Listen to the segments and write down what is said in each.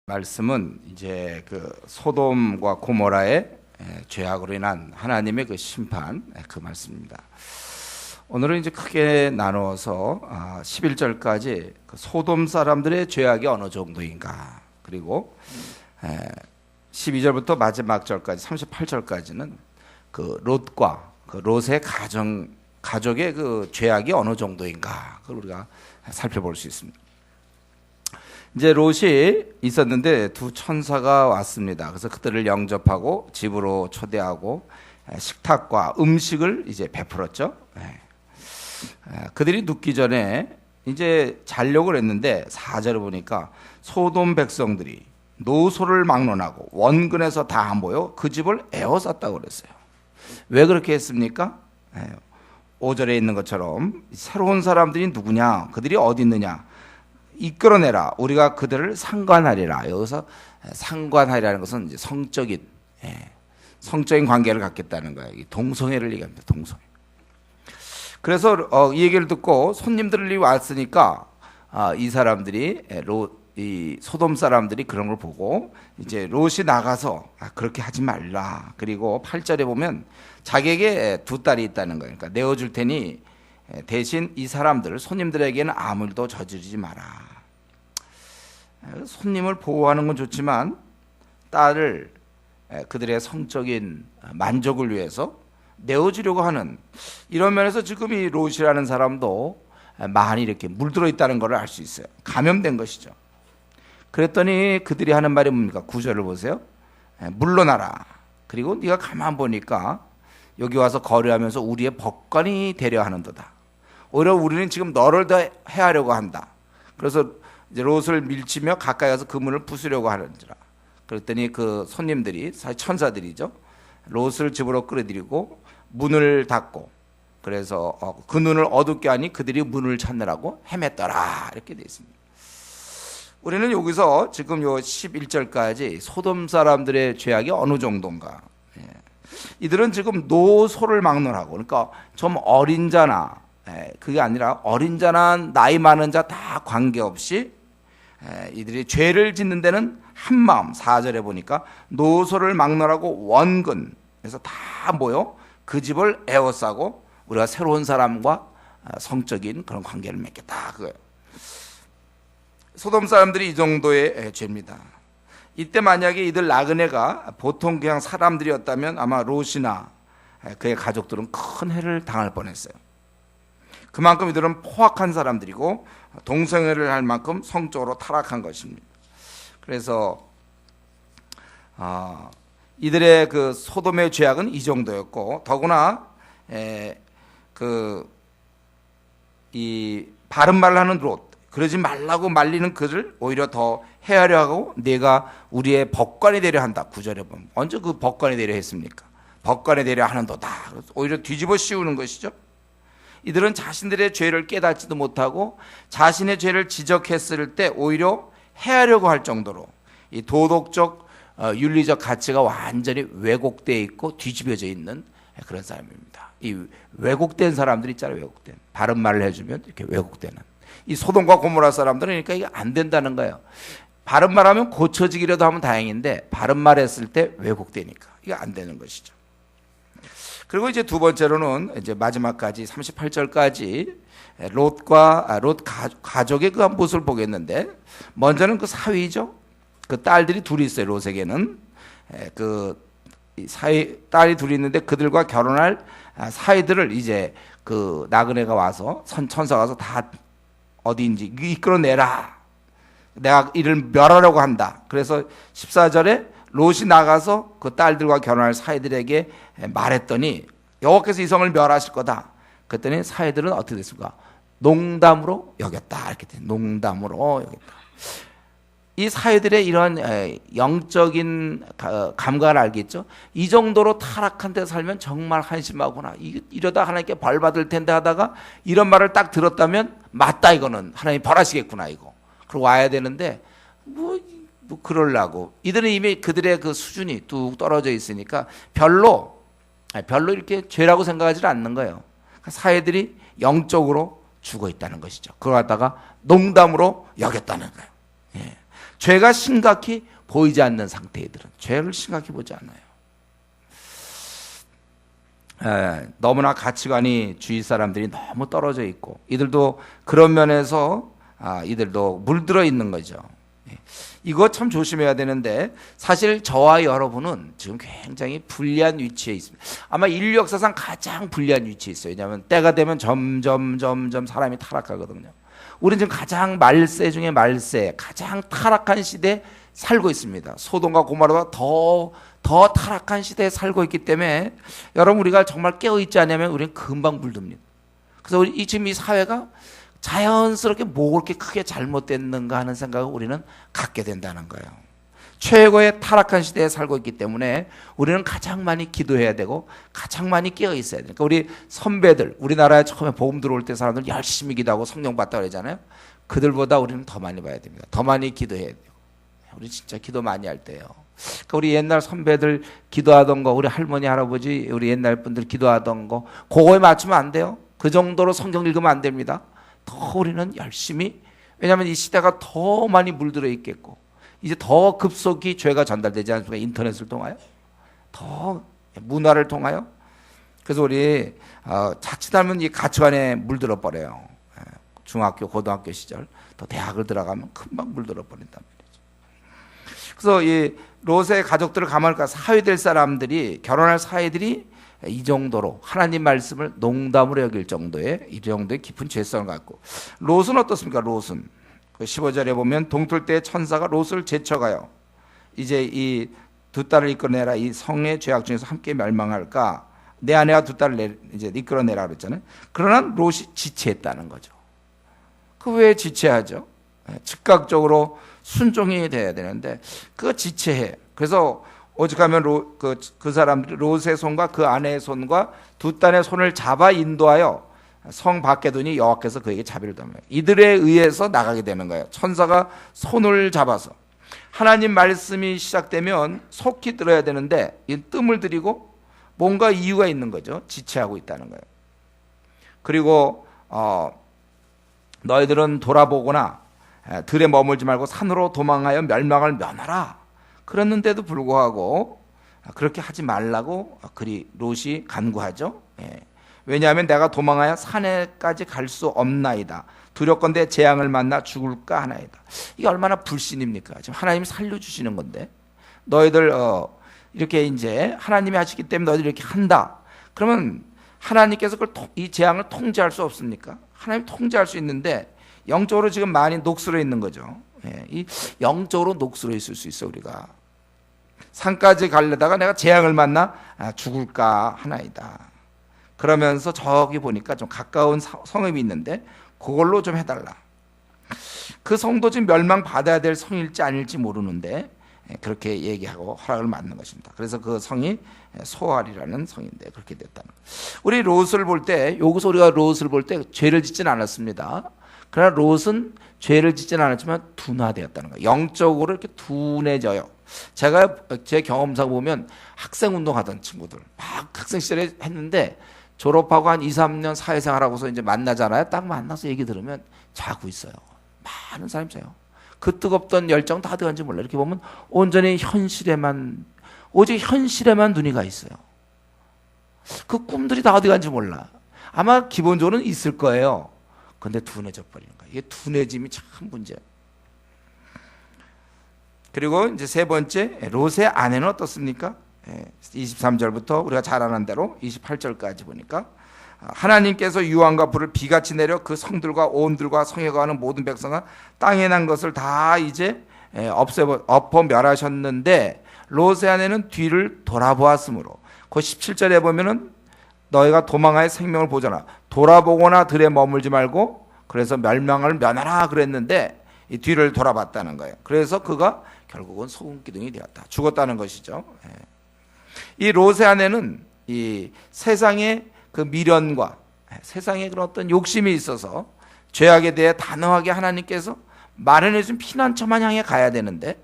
말씀은 이제 그 소돔과 고모라의 죄악으로 인한 하나님의 그 심판 그 말씀입니다. 오늘은 이제 크게 나누어서 11절까지 그 소돔 사람들의 죄악이 어느 정도인가, 그리고 12절부터 마지막 절까지 38절까지는 그 롯과 그 롯의 가족의 그 죄악이 어느 정도인가, 그걸 우리가 살펴볼 수 있습니다. 이제 롯이 있었는데 두 천사가 왔습니다. 그래서 그들을 영접하고 집으로 초대하고 식탁과 음식을 이제 베풀었죠. 그들이 눕기 전에 이제 자려고 했는데 4절을 보니까 소돔 백성들이 노소를 막론하고 원근에서 다 모여 그 집을 에워쌌다고 그랬어요. 왜 그렇게 했습니까? 5절에 있는 것처럼 새로운 사람들이 누구냐, 그들이 어디 있느냐, 이끌어내라, 우리가 그들을 상관하리라. 여기서 상관하리라는 것은 이제 성적인 관계를 갖겠다는 거예요. 동성애를 얘기합니다. 동성애. 그래서 이 얘기를 듣고 손님들이 왔으니까 이 사람들이 이 소돔 사람들이 그런 걸 보고 이제 롯이 나가서 그렇게 하지 말라. 그리고 8절에 보면 자기에게 두 딸이 있다는 거예요. 그러니까 내어줄 테니 대신 이 사람들 손님들에게는 아무 일도 저지르지 마라. 손님을 보호하는 건 좋지만 딸을 그들의 성적인 만족을 위해서 내어주려고 하는 이런 면에서 지금 이 롯이라는 사람도 많이 이렇게 물들어 있다는 걸 알 수 있어요. 감염된 것이죠. 그랬더니 그들이 하는 말이 뭡니까? 9절을 보세요. 물러나라. 그리고 네가 가만 보니까 여기 와서 거래하면서 우리의 법관이 되려 하는도다. 오히려 우리는 지금 너를 더 해하려고 한다. 그래서 이제 롯을 밀치며 가까이 가서 그 문을 부수려고 하는지라. 그랬더니 그 손님들이, 사실 천사들이죠, 롯을 집으로 끌어들이고 문을 닫고, 그래서 그 눈을 어둡게 하니 그들이 문을 찾느라고 헤맸더라. 이렇게 되어 있습니다. 우리는 여기서 지금 요 11절까지 소돔 사람들의 죄악이 어느 정도인가. 이들은 지금 노소를 막론하고, 그러니까 좀 어린 자나, 그게 아니라 어린 자나 나이 많은 자 다 관계없이 이들이 죄를 짓는 데는 한마음, 4절에 보니까 노소를 막론하고 원근에서 다 모여 그 집을 에워싸고 우리가 새로운 사람과 성적인 그런 관계를 맺겠다, 그거예요. 소돔 사람들이 이 정도의 죄입니다. 이때 만약에 이들 나그네가 보통 그냥 사람들이었다면 아마 롯이나 그의 가족들은 큰 해를 당할 뻔했어요. 그만큼 이들은 포악한 사람들이고 동성애를 할 만큼 성적으로 타락한 것입니다. 그래서 이들의 그 소돔의 죄악은 이 정도였고, 더구나 이 바른 말을 하는 롯, 그러지 말라고 말리는 그를 오히려 더 해하려 하고 네가 우리의 법관이 되려 한다. 9절에 보면 언제 그 법관이 되려 했습니까? 법관이 되려 하는도다. 오히려 뒤집어 씌우는 것이죠. 이들은 자신들의 죄를 깨닫지도 못하고 자신의 죄를 지적했을 때 오히려 해하려고 할 정도로 이 도덕적 윤리적 가치가 완전히 왜곡되어 있고 뒤집어져 있는 그런 사람입니다. 이 왜곡된 사람들 있잖아요. 왜곡된, 바른 말을 해주면 이렇게 왜곡되는 이 소돔과 고모라 사람들은, 그러니까 이게 안 된다는 거예요. 바른 말하면 고쳐지기라도 하면 다행인데 바른 말 했을 때 왜곡되니까 이게 안 되는 것이죠. 그리고 이제 두 번째로는 이제 마지막까지 38절까지 롯 가족의 그 모습을 보겠는데, 먼저는 그 사위죠. 그 딸들이 둘이 있어요. 롯에게는 딸이 둘이 있는데 그들과 결혼할 사위들을 이제 그 나그네가 와서 천사가 와서 다 어디인지 이끌어내라. 내가 이를 멸하려고 한다. 그래서 14절에 롯이 나가서 그 딸들과 결혼할 사이들에게 말했더니 여호와께서 이 성을 멸하실 거다. 그랬더니 사이들은 어떻게 됐습니까? 농담으로 여겼다. 이렇게 돼. 농담으로 여겼다. 이 사이들의 이런 영적인 감각을 알겠죠. 이 정도로 타락한 데 살면 정말 한심하구나. 이러다 하나님께 벌 받을 텐데 하다가 이런 말을 딱 들었다면 맞다, 이거는 하나님 벌하시겠구나 이거. 그리고 와야 되는데 뭐 그러려고 이들은 이미 그들의 그 수준이 뚝 떨어져 있으니까 별로 이렇게 죄라고 생각하지 않는 거예요. 사회들이 영적으로 죽어 있다는 것이죠. 그걸 갖다가 농담으로 여겼다는 거예요. 죄가 심각히 보이지 않는 상태이들은 죄를 심각히 보지 않아요. 너무나 가치관이 주위 사람들이 너무 떨어져 있고 이들도 그런 면에서 이들도 물들어 있는 거죠. 이거 참 조심해야 되는데 사실 저와 여러분은 지금 굉장히 불리한 위치에 있습니다. 아마 인류 역사상 가장 불리한 위치에 있어요. 왜냐하면 때가 되면 점점 사람이 타락하거든요. 우리는 지금 가장 말세 중에 말세, 가장 타락한 시대에 살고 있습니다. 소돔과 고모라보다 더 타락한 시대에 살고 있기 때문에 여러분 우리가 정말 깨어있지 않으면 우리는 금방 물듭니다. 그래서 지금 이 사회가 자연스럽게 뭐 그렇게 크게 잘못됐는가 하는 생각을 우리는 갖게 된다는 거예요. 최고의 타락한 시대에 살고 있기 때문에 우리는 가장 많이 기도해야 되고 가장 많이 깨어 있어야 되니까 우리 선배들, 우리나라에 처음에 복음 들어올 때 사람들 열심히 기도하고 성령 받다 그러잖아요. 그들보다 우리는 더 많이 봐야 됩니다. 더 많이 기도해야 돼요. 우리 진짜 기도 많이 할 때요. 그러니까 우리 옛날 선배들 기도하던 거, 우리 할머니 할아버지 우리 옛날 분들 기도하던 거 그거에 맞추면 안 돼요. 그 정도로 성경 읽으면 안 됩니다. 더 우리는 열심히, 왜냐하면 이 시대가 더 많이 물들어 있겠고 이제 더 급속히 죄가 전달되지 않습니까? 인터넷을 통하여, 더 문화를 통하여. 그래서 우리 자칫하면 이 가치관에 물들어 버려요. 중학교, 고등학교 시절, 또 대학을 들어가면 금방 물들어 버린단 말이죠. 그래서 이 롯의 가족들을 가만히 사회될 사람들이, 결혼할 사회들이 이 정도로 하나님 말씀을 농담으로 여길 정도의 이 정도의 깊은 죄성을 갖고. 롯은 어떻습니까? 롯은 15절에 보면 동틀 때 천사가 롯을 제쳐가요. 이제 이 두 딸을 이끌어내라. 이 성의 죄악 중에서 함께 멸망할까? 내 아내와 두 딸을 이제 이끌어내라 그랬잖아요. 그러나 롯이 지체했다는 거죠. 그 왜 지체하죠? 즉각적으로 순종이 돼야 되는데 그 지체해. 그래서 오직하면 그 사람들이 롯의 손과 그 아내의 손과 두 딸의 손을 잡아 인도하여 성 밖에 두니 여호와께서 그에게 자비를 더하며 이들에 의해서 나가게 되는 거예요. 천사가 손을 잡아서. 하나님 말씀이 시작되면 속히 들어야 되는데 이 뜸을 들이고 뭔가 이유가 있는 거죠. 지체하고 있다는 거예요. 그리고 너희들은 돌아보거나 들에 머물지 말고 산으로 도망하여 멸망을 면하라. 그랬는데도 불구하고 그렇게 하지 말라고 그리 롯이 간구하죠. 왜냐하면 내가 도망하여 산에까지 갈 수 없나이다. 두렵건대 재앙을 만나 죽을까 하나이다. 이게 얼마나 불신입니까? 지금 하나님이 살려주시는 건데 너희들 이렇게 이제 하나님이 하시기 때문에 너희들 이렇게 한다. 그러면 하나님께서 이 재앙을 통제할 수 없습니까? 하나님 통제할 수 있는데 영적으로 지금 많이 녹슬어 있는 거죠. 이 영적으로 녹슬어 있을 수 있어. 우리가 산까지 가려다가 내가 재앙을 만나 죽을까 하나이다. 그러면서 저기 보니까 좀 가까운 성읍이 있는데 그걸로 좀 해달라. 그 성도 지금 멸망받아야 될 성일지 아닐지 모르는데 그렇게 얘기하고 허락을 받는 것입니다. 그래서 그 성이 소알이라는 성인데 그렇게 됐다는 거예요. 우리 롯을 볼 때, 여기서 우리가 롯을 볼 때 죄를 짓진 않았습니다. 그러나 롯은 죄를 짓진 않았지만 둔화되었다는 거예요. 영적으로 이렇게 둔해져요. 제가 제 경험상 보면 학생 운동하던 친구들 막 학생 시절에 했는데 졸업하고 한 2, 3년 사회생활하고서 이제 만나잖아요. 딱 만나서 얘기 들으면 자고 있어요. 많은 사람이 자요. 그 뜨겁던 열정 다 어디 간지 몰라. 이렇게 보면 온전히 현실에만, 오직 현실에만 눈이 가 있어요. 그 꿈들이 다 어디 간지 몰라. 아마 기본적으로는 있을 거예요. 근데 둔해져 버리는 거예요. 이게 둔해짐이 참 문제예요. 그리고 이제 세 번째, 롯의 아내는 어떻습니까? 23절부터 우리가 잘 아는 대로 28절까지 보니까 하나님께서 유황과 불을 비같이 내려 그 성들과 온들과 성에 거하는 모든 백성과 땅에 난 것을 다 이제 엎어 멸하셨는데 롯의 아내는 뒤를 돌아보았으므로 그 17절에 보면은 너희가 도망하여 생명을 보존하 돌아보거나 들에 머물지 말고 그래서 멸망을 면하라 그랬는데 이 뒤를 돌아봤다는 거예요. 그래서 그가 결국은 소금 기둥이 되었다. 죽었다는 것이죠. 이 롯의 아내는 이 세상의 그 미련과 세상의 그런 어떤 욕심이 있어서 죄악에 대해 단호하게 하나님께서 마련해 준 피난처만 향해 가야 되는데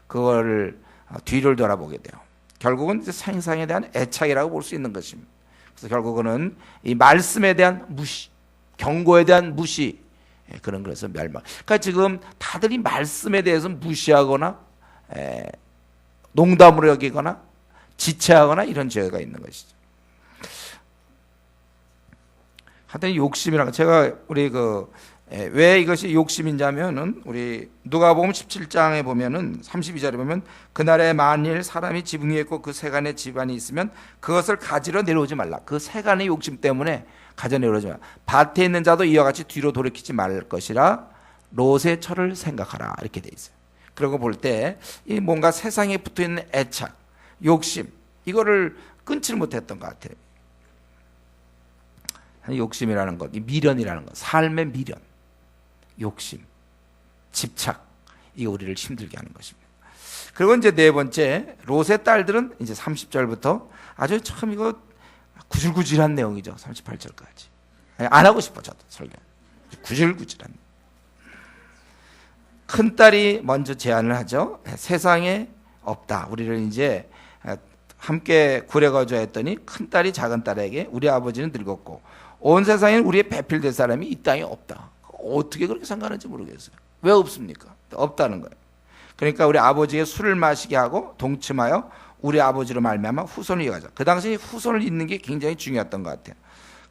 그거를 뒤를 돌아보게 돼요. 결국은 세상에 대한 애착이라고 볼 수 있는 것입니다. 그래서 결국은 이 말씀에 대한 무시, 경고에 대한 무시, 그래서 멸망. 그러니까 지금 다들 이 말씀에 대해서 무시하거나 농담으로 여기거나 지체하거나 이런 죄가 있는 것이죠. 하여튼 욕심이라는 거, 제가 우리 왜 이것이 욕심인지 하면은 우리 누가복음 17장에 보면은 32절에 보면 그날에 만일 사람이 지붕 위에 있고 그 세간에 집안이 있으면 그것을 가지러 내려오지 말라. 그 세간의 욕심 때문에 가져 내려오지 말라. 밭에 있는 자도 이와 같이 뒤로 돌이키지 말 것이라 롯의 철을 생각하라. 이렇게 돼 있어요. 그러고 볼 때 이 뭔가 세상에 붙어 있는 애착, 욕심 이거를 끊지를 못했던 것 같아요. 욕심이라는 것, 이 미련이라는 것, 삶의 미련, 욕심, 집착, 이게 우리를 힘들게 하는 것입니다. 그리고 이제 네 번째, 롯의 딸들은 이제 30절부터 아주 참 이거 구질구질한 내용이죠. 38절까지. 안 하고 싶어, 저도 설교. 구질구질한. 큰 딸이 먼저 제안을 하죠. 세상에 없다. 우리를 이제 함께 구려 거주하 했더니 큰 딸이 작은 딸에게 우리 아버지는 늙었고 온 세상에는 우리의 배필될 사람이 이 땅에 없다. 어떻게 그렇게 생각하는지 모르겠어요. 왜 없습니까? 없다는 거예요. 그러니까 우리 아버지의 술을 마시게 하고 동침하여 우리 아버지로 말미암아 후손을 이어가자. 그 당시 후손을 잇는 게 굉장히 중요했던 것 같아요.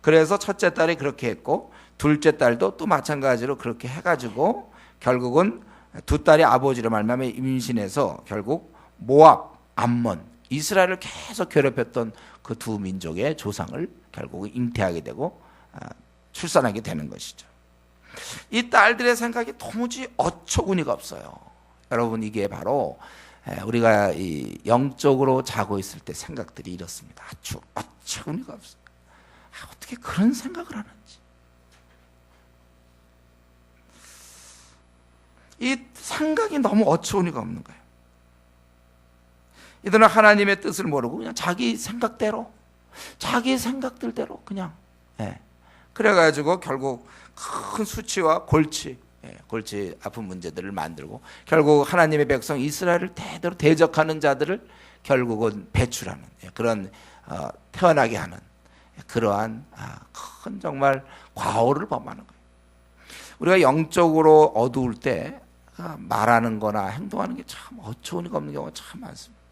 그래서 첫째 딸이 그렇게 했고 둘째 딸도 또 마찬가지로 그렇게 해가지고 결국은 두 딸이 아버지로 말미암아 임신해서 결국 모압, 암몬, 이스라엘을 계속 괴롭혔던 그 두 민족의 조상을 결국 잉태하게 되고 출산하게 되는 것이죠. 이 딸들의 생각이 도무지 어처구니가 없어요. 여러분, 이게 바로 우리가 이 영적으로 자고 있을 때 생각들이 이렇습니다. 아주 어처구니가 없어요. 어떻게 그런 생각을 하는지. 이 생각이 너무 어처구니가 없는 거예요. 이들은 하나님의 뜻을 모르고 그냥 자기 생각대로, 자기 생각들대로 그냥 그래가지고 결국 큰 수치와 골치 아픈 문제들을 만들고 결국 하나님의 백성 이스라엘을 대대로 대적하는 자들을 결국은 배출하는 그런 태어나게 하는 그러한 큰 정말 과오를 범하는 거예요. 우리가 영적으로 어두울 때 말하는 거나 행동하는 게 참 어처구니가 없는 경우가 참 많습니다.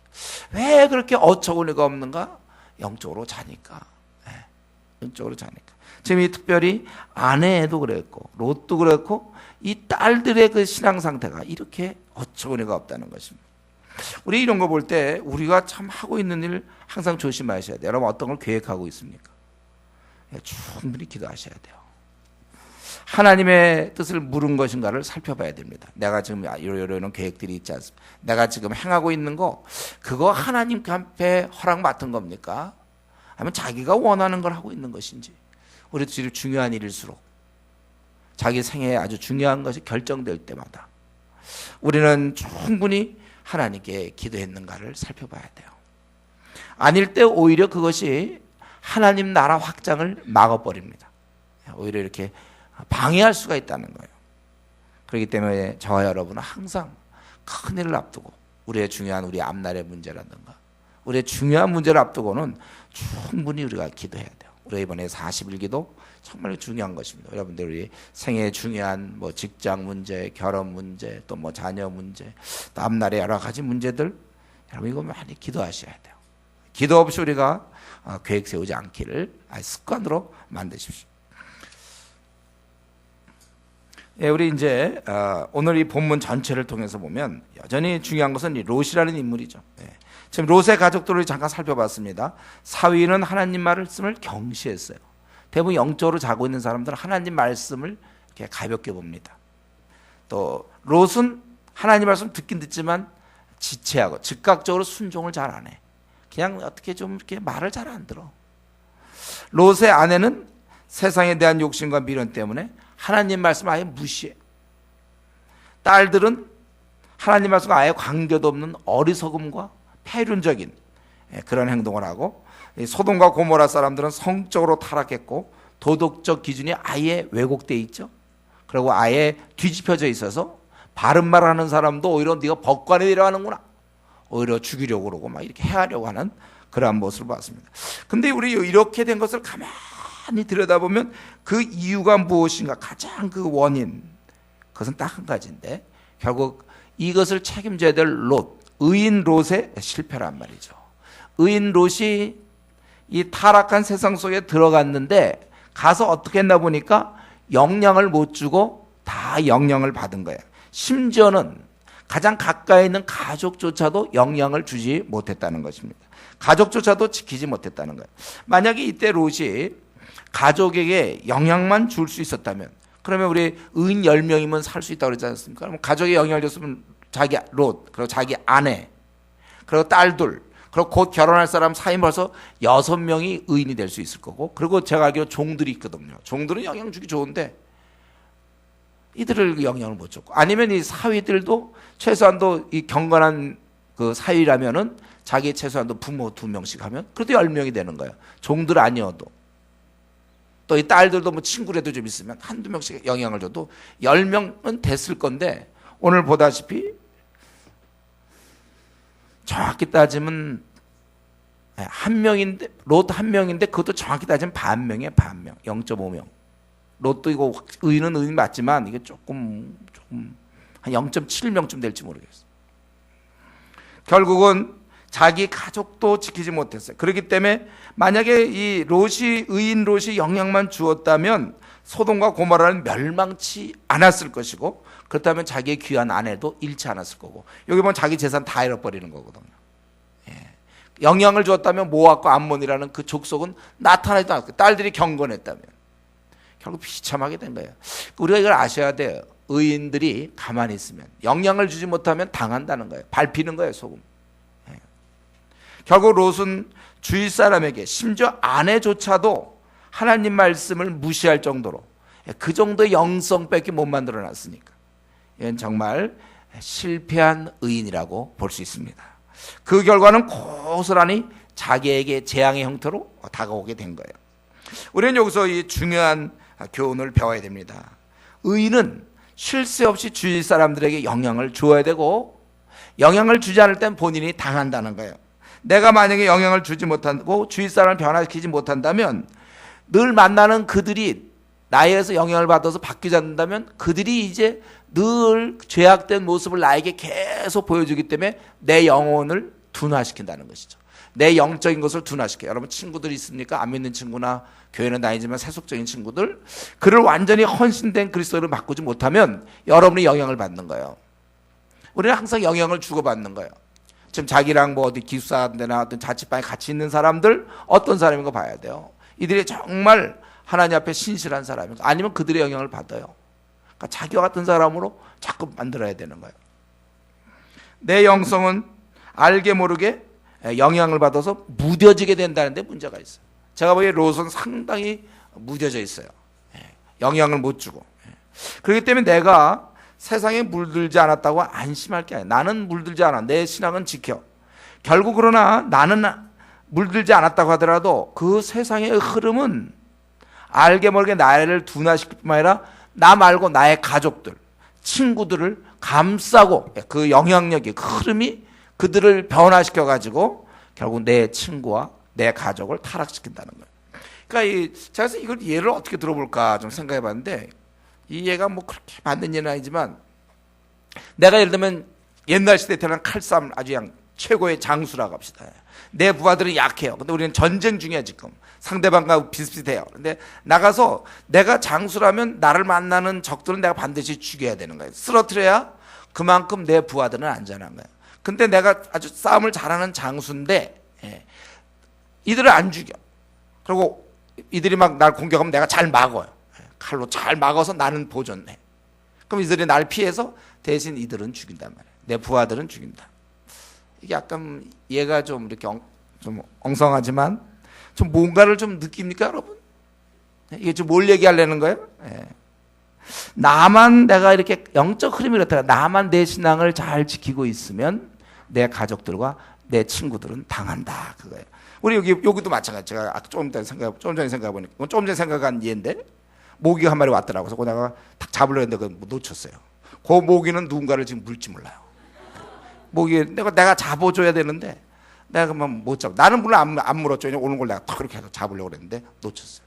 왜 그렇게 어처구니가 없는가? 영적으로 자니까. 영적으로 자니까. 지금 이 특별히 아내도 그랬고 롯도 그랬고 이 딸들의 그 신앙 상태가 이렇게 어처구니가 없다는 것입니다. 우리 이런 거 볼 때 우리가 참 하고 있는 일 항상 조심하셔야 돼요. 여러분, 어떤 걸 계획하고 있습니까? 충분히 기도하셔야 돼요. 하나님의 뜻을 물은 것인가를 살펴봐야 됩니다. 내가 지금 이런 계획들이 있지 않습니까? 내가 지금 행하고 있는 거 그거 하나님 앞에 허락 맡은 겁니까? 아니면 자기가 원하는 걸 하고 있는 것인지. 우리 제일 중요한 일일수록 자기 생애에 아주 중요한 것이 결정될 때마다 우리는 충분히 하나님께 기도했는가를 살펴봐야 돼요. 아닐 때 오히려 그것이 하나님 나라 확장을 막아버립니다. 오히려 이렇게 방해할 수가 있다는 거예요. 그렇기 때문에 저와 여러분은 항상 큰일을 앞두고 우리의 중요한 우리 앞날의 문제라든가 우리의 중요한 문제를 앞두고는 충분히 우리가 기도해야 돼요. 우리 이번에 40일 기도 정말 중요한 것입니다. 여러분들 우리 생애의 중요한 뭐 직장 문제, 결혼 문제, 또 뭐 자녀 문제, 또 앞날의 여러 가지 문제들 여러분 이거 많이 기도하셔야 돼요. 기도 없이 우리가 계획 세우지 않기를 습관으로 만드십시오. 우리 이제 오늘 이 본문 전체를 통해서 보면 여전히 중요한 것은 이 롯이라는 인물이죠. 지금 롯의 가족들을 잠깐 살펴봤습니다. 사위는 하나님 말씀을 경시했어요. 대부분 영적으로 자고 있는 사람들은 하나님 말씀을 이렇게 가볍게 봅니다. 또 롯은 하나님 말씀 듣긴 듣지만 지체하고 즉각적으로 순종을 잘 안 해. 그냥 어떻게 좀 이렇게 말을 잘 안 들어. 롯의 아내는 세상에 대한 욕심과 미련 때문에 하나님 말씀을 아예 무시해. 딸들은 하나님 말씀과 아예 관계도 없는 어리석음과 폐륜적인 그런 행동을 하고, 소돔과 고모라 사람들은 성적으로 타락했고 도덕적 기준이 아예 왜곡되어 있죠. 그리고 아예 뒤집혀져 있어서 바른 말하는 사람도 오히려 네가 법관에 내려가는구나, 오히려 죽이려고 그러고 막 이렇게 해하려고 하는 그러한 모습을 봤습니다. 근데 우리 이렇게 된 것을 가만히 가만히 들여다보면 그 이유가 무엇인가, 가장 그 원인, 그것은 딱 한 가지인데 결국 이것을 책임져야 될 롯, 의인 롯의 실패란 말이죠. 의인 롯이 이 타락한 세상 속에 들어갔는데 가서 어떻게 했나 보니까 영향을 못 주고 다 영향을 받은 거예요. 심지어는 가장 가까이 있는 가족조차도 영향을 주지 못했다는 것입니다. 가족조차도 지키지 못했다는 거예요. 만약에 이때 롯이 가족에게 영향만 줄 수 있었다면, 그러면 우리 의인 10명이면 살 수 있다고 그러지 않습니까? 그럼 가족에 영향을 줬으면 자기 롯, 그리고 자기 아내, 그리고 딸들, 그리고 곧 결혼할 사람 사이 벌써 6명이 의인이 될 수 있을 거고, 그리고 제가 알기로 종들이 있거든요. 종들은 영향 주기 좋은데 이들을 영향을 못 줬고, 아니면 이 사위들도 최소한도 이 경건한 그 사위라면은 자기 최소한도 부모 2명씩 하면 그래도 10명이 되는 거예요. 종들 아니어도. 또 이 딸들도 뭐 친구라도 좀 있으면 한두 명씩 영향을 줘도 10명은 됐을 건데, 오늘 보다시피 정확히 따지면 한 명인데, 롯 한 명인데 그것도 정확히 따지면 반명이에요. 반명, 0.5명. 롯도 이거 의인은 의인 맞지만 이게 조금 한 0.7명쯤 될지 모르겠어요. 결국은 자기 가족도 지키지 못했어요. 그렇기 때문에 만약에 이 롯이, 의인 롯이 영향만 주었다면 소돔과 고모라는 멸망치 않았을 것이고, 그렇다면 자기의 귀한 아내도 잃지 않았을 거고, 여기 보면 자기 재산 다 잃어버리는 거거든요. 영향을 주었다면 모압과 암몬이라는 그 족속은 나타나지도 않았고, 딸들이 경건했다면 결국 비참하게 된 거예요. 우리가 이걸 아셔야 돼요. 의인들이 가만히 있으면, 영향을 주지 못하면 당한다는 거예요. 밟히는 거예요, 소금. 결국 롯은 주위 사람에게, 심지어 아내조차도 하나님 말씀을 무시할 정도로, 그 정도의 영성밖에 못 만들어 놨으니까 이건 정말 실패한 의인이라고 볼 수 있습니다. 그 결과는 고스란히 자기에게 재앙의 형태로 다가오게 된 거예요. 우리는 여기서 이 중요한 교훈을 배워야 됩니다. 의인은 쉴 새 없이 주위 사람들에게 영향을 주어야 되고, 영향을 주지 않을 땐 본인이 당한다는 거예요. 내가 만약에 영향을 주지 못하고 주위 사람을 변화시키지 못한다면, 늘 만나는 그들이 나에게서 영향을 받아서 바뀌지 않는다면 그들이 이제 늘 죄악된 모습을 나에게 계속 보여주기 때문에 내 영혼을 둔화시킨다는 것이죠. 내 영적인 것을 둔화시켜요. 여러분 친구들 있습니까? 안 믿는 친구나 교회는 다니지만 세속적인 친구들, 그를 완전히 헌신된 그리스도를 바꾸지 못하면 여러분이 영향을 받는 거예요. 우리는 항상 영향을 주고받는 거예요. 지금 자기랑 뭐 어디 기숙사나 어떤 자취방에 같이 있는 사람들 어떤 사람인 거 봐야 돼요. 이들이 정말 하나님 앞에 신실한 사람인가, 아니면 그들의 영향을 받아요. 그러니까 자기와 같은 사람으로 자꾸 만들어야 되는 거예요. 내 영성은 알게 모르게 영향을 받아서 무뎌지게 된다는 데 문제가 있어요. 제가 보기에 롯은 상당히 무뎌져 있어요. 영향을 못 주고. 그렇기 때문에 내가 세상에 물들지 않았다고 안심할 게 아니에요. 나는 물들지 않아. 내 신앙은 지켜. 결국 그러나 나는 물들지 않았다고 하더라도 그 세상의 흐름은 알게 모르게 나를 둔화시킬 뿐만 아니라 나 말고 나의 가족들, 친구들을 감싸고, 그 영향력이, 그 흐름이 그들을 변화시켜가지고 결국 내 친구와 내 가족을 타락시킨다는 거예요. 그러니까 제가 이걸 예를 어떻게 들어볼까 좀 생각해봤는데, 이 예가 뭐 그렇게 맞는 예는 아니지만, 내가 예를 들면 옛날 시대에 태어난 칼싸움 아주 그냥 최고의 장수라고 합시다. 내 부하들은 약해요. 근데 우리는 전쟁 중이야 지금. 상대방과 비슷비슷해요. 근데 나가서 내가 장수라면 나를 만나는 적들은 내가 반드시 죽여야 되는 거예요. 쓰러뜨려야 그만큼 내 부하들은 안전한 거예요. 근데 내가 아주 싸움을 잘하는 장수인데, 이들을 안 죽여. 그리고 이들이 막 날 공격하면 내가 잘 막아요. 칼로 잘 막아서 나는 보존해. 그럼 이들이 날 피해서 대신 이들은 죽인단 말이에요. 내 부하들은 죽인다. 이게 약간 얘가 좀 이렇게 좀 엉성하지만 좀 뭔가를 좀 느낍니까, 여러분? 이게 지금 뭘 얘기하려는 거예요? 나만, 내가 이렇게 영적 흐름이 그렇다. 나만 내 신앙을 잘 지키고 있으면 내 가족들과 내 친구들은 당한다. 그거예요. 우리 여기도 마찬가지. 제가 조금 전에 생각해보니까, 조금 전에 생각한 예인데, 모기가 한 마리 왔더라고. 그래서 내가 탁 잡으려고 했는데 그걸 놓쳤어요. 그 모기는 누군가를 지금 물지 몰라요. 모기 내가 잡아줘야 되는데 내가 그만 못 잡아. 나는 물론 안 물었죠. 오는 걸 내가 탁 그렇게 해서 잡으려고 그랬는데 놓쳤어요.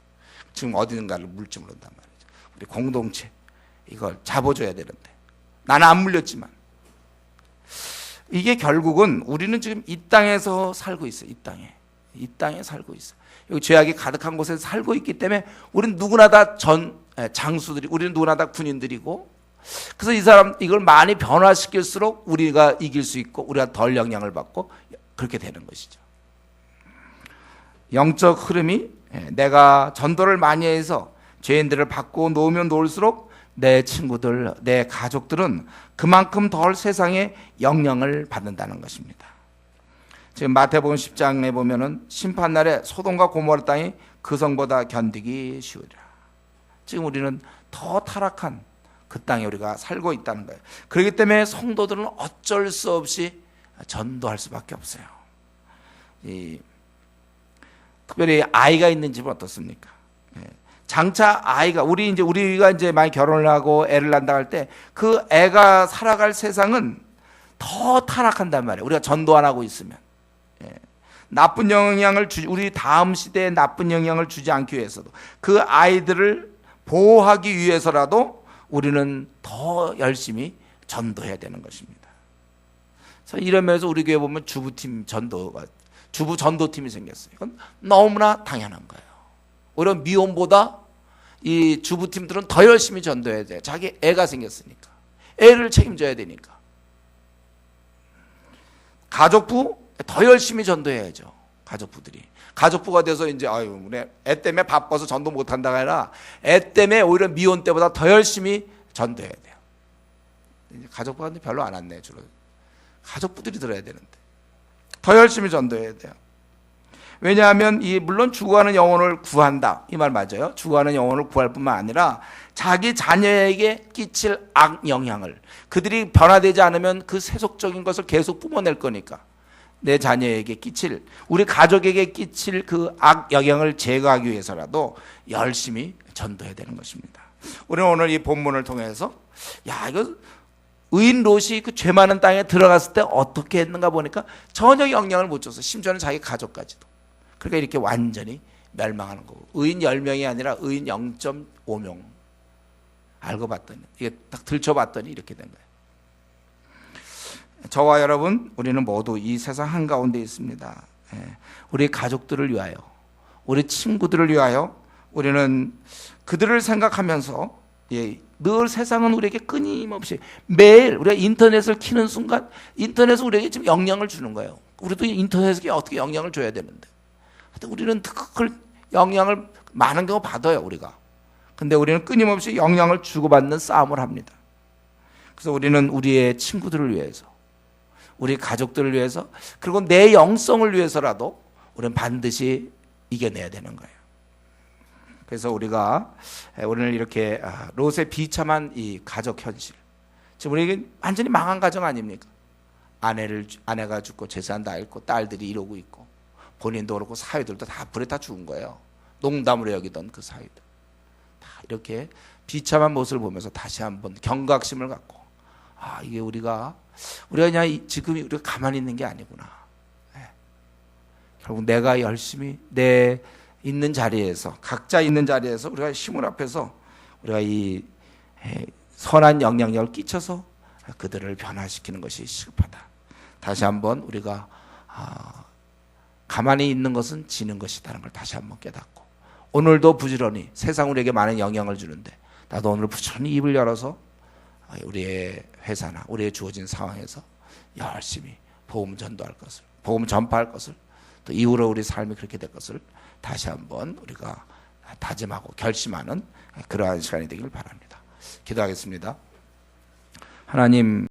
지금 어딘가를 물지 모른단 말이죠. 우리 공동체 이걸 잡아줘야 되는데 나는 안 물렸지만 이게 결국은 우리는 지금 이 땅에서 살고 있어요. 이 땅에 살고 있어요. 여기 죄악이 가득한 곳에서 살고 있기 때문에 우리는 누구나 다 장수들이, 우리는 누구나 다 군인들이고, 그래서 이 사람 이걸 많이 변화시킬수록 우리가 이길 수 있고 우리가 덜 영향을 받고 그렇게 되는 것이죠. 영적 흐름이 내가 전도를 많이 해서 죄인들을 받고 놓으면 놓을수록 내 친구들, 내 가족들은 그만큼 덜 세상에 영향을 받는다는 것입니다. 지금 마태복음 10장에 보면은 심판날에 소돔과 고모라 땅이 그 성보다 견디기 쉬우리라. 지금 우리는 더 타락한 그 땅에 우리가 살고 있다는 거예요. 그렇기 때문에 성도들은 어쩔 수 없이 전도할 수밖에 없어요. 특별히 아이가 있는 집은 어떻습니까? 장차 아이가 우리가 이제 많이 결혼을 하고 애를 낳는다 할 때 그 애가 살아갈 세상은 더 타락한단 말이에요. 우리가 전도 안 하고 있으면 나쁜 영향을 우리 다음 시대에 나쁜 영향을 주지 않기 위해서도 그 아이들을 보호하기 위해서라도 우리는 더 열심히 전도해야 되는 것입니다. 그래서 이런 면에서 우리 교회 보면 주부 전도팀이 생겼어요. 이건 너무나 당연한 거예요. 오히려 미혼보다 이 주부팀들은 더 열심히 전도해야 돼요. 자기 애가 생겼으니까. 애를 책임져야 되니까. 가족부 더 열심히 전도해야죠. 가족부가 돼서 이제 우리 애 때문에 바빠서 전도 못 한다가 아니라 애 때문에 오히려 미혼 때보다 더 열심히 전도해야 돼요. 가족부가 별로 안 왔네 주로. 가족부들이 들어야 되는데 더 열심히 전도해야 돼요. 왜냐하면 물론 죽어가는 영혼을 구한다 이 말 맞아요. 죽어가는 영혼을 구할 뿐만 아니라 자기 자녀에게 끼칠 악 영향을, 그들이 변화되지 않으면 그 세속적인 것을 계속 뿜어낼 거니까 내 자녀에게 끼칠, 우리 가족에게 끼칠 그 악 영향을 제거하기 위해서라도 열심히 전도해야 되는 것입니다. 우리는 오늘 이 본문을 통해서 이거 의인 롯이 그 죄 많은 땅에 들어갔을 때 어떻게 했는가 보니까 전혀 영향을 못 줬어. 심지어는 자기 가족까지도. 그러니까 이렇게 완전히 멸망하는 거고, 의인 10명이 아니라 의인 0.5명 알고 봤더니, 이게 딱 들춰봤더니 이렇게 된 거예요. 저와 여러분, 우리는 모두 이 세상 한가운데 있습니다. 우리 가족들을 위하여, 우리 친구들을 위하여 우리는 그들을 생각하면서 늘 세상은 우리에게 끊임없이 매일 우리가 인터넷을 켜는 순간 인터넷은 우리에게 지금 영향을 주는 거예요. 우리도 인터넷에 어떻게 영향을 줘야 되는데, 우리는 그걸 영향을 많은 경우 받아요 우리가. 근데 우리는 끊임없이 영향을 주고받는 싸움을 합니다. 그래서 우리는 우리의 친구들을 위해서, 우리 가족들을 위해서, 그리고 내 영성을 위해서라도 우리는 반드시 이겨내야 되는 거예요. 그래서 우리가 오늘 이렇게 롯의 비참한 이 가족 현실, 지금 우리에게 완전히 망한 가정 아닙니까? 아내가 죽고 재산 다 잃고 딸들이 이러고 있고 본인도 그렇고 사위들도 다 불에 다 죽은 거예요. 농담으로 여기던 그 사위들 다 이렇게 비참한 모습을 보면서 다시 한번 경각심을 갖고, 이게 우리가 그냥 지금 우리가 가만히 있는 게 아니구나. 결국 내가 열심히 내 있는 자리에서, 각자 있는 자리에서 우리가 힘을 합해서 우리가 이 선한 영향력을 끼쳐서 그들을 변화시키는 것이 시급하다. 다시 한번 우리가 가만히 있는 것은 지는 것이라는 걸 다시 한번 깨닫고, 오늘도 부지런히 세상 우리에게 많은 영향을 주는데 나도 오늘 부지런히 입을 열어서 우리의 회사나 우리의 주어진 상황에서 열심히 복음 전도할 것을, 복음 전파할 것을, 또 이후로 우리 삶이 그렇게 될 것을 다시 한번 우리가 다짐하고 결심하는 그러한 시간이 되길 바랍니다. 기도하겠습니다. 하나님,